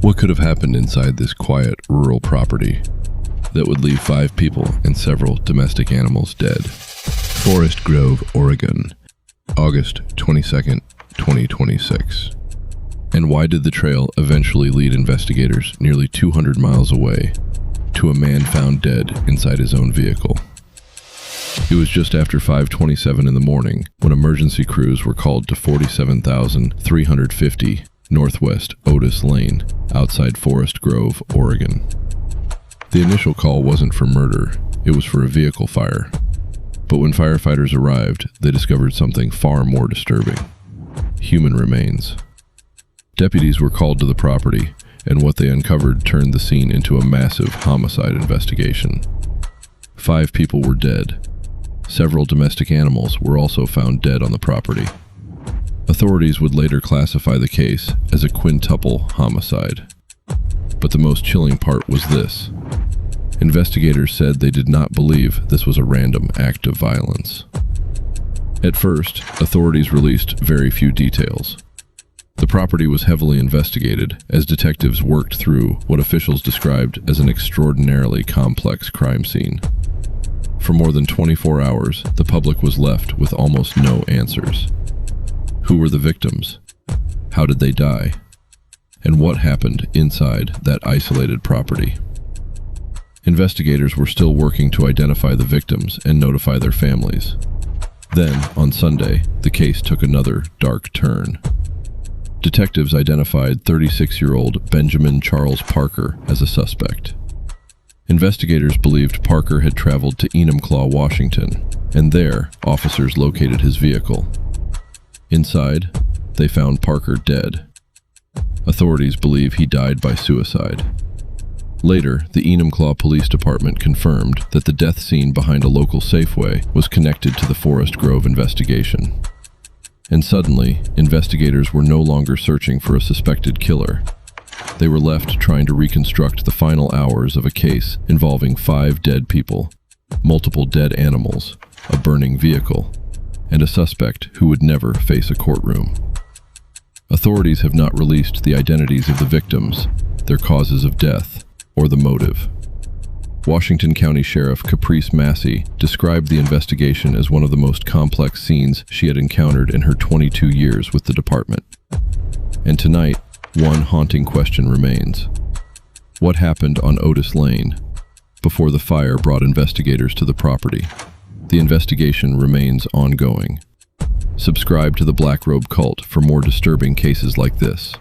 What could have happened inside this quiet, rural property that would leave 5 people and several domestic animals dead? Forest Grove, Oregon, August 22nd, 2026. And why did the trail eventually lead investigators nearly 200 miles away to a man found dead inside his own vehicle? It was just after 5:27 in the morning when emergency crews were called to 47,350 Northwest Otis Lane, outside Forest Grove, Oregon. The initial call wasn't for murder, it was for a vehicle fire. But when firefighters arrived, they discovered something far more disturbing: human remains. Deputies were called to the property, and what they uncovered turned the scene into a massive homicide investigation. 5 people were dead. Several domestic animals were also found dead on the property. Authorities would later classify the case as a quintuple homicide. But the most chilling part was this: investigators said they did not believe this was a random act of violence. At first, authorities released very few details. The property was heavily investigated as detectives worked through what officials described as an extraordinarily complex crime scene. For more than 24 hours, the public was left with almost no answers. Who were the victims? How did they die? And what happened inside that isolated property? Investigators were still working to identify the victims and notify their families. Then, on Sunday, the case took another dark turn. Detectives identified 36-year-old Benjamin Charles Parker as a suspect. Investigators believed Parker had traveled to Enumclaw, Washington, and there, officers located his vehicle. Inside, they found Parker dead. Authorities believe he died by suicide. Later, the Enumclaw Police Department confirmed that the death scene behind a local Safeway was connected to the Forest Grove investigation. And suddenly, investigators were no longer searching for a suspected killer. They were left trying to reconstruct the final hours of a case involving 5 dead people, multiple dead animals, a burning vehicle, and a suspect who would never face a courtroom. Authorities have not released the identities of the victims, their causes of death, or the motive. Washington County Sheriff Caprice Massey described the investigation as one of the most complex scenes she had encountered in her 22 years with the department. And tonight, one haunting question remains: what happened on Otis Lane before the fire brought investigators to the property? The investigation remains ongoing. Subscribe to the Blackrobe cult for more disturbing cases like this.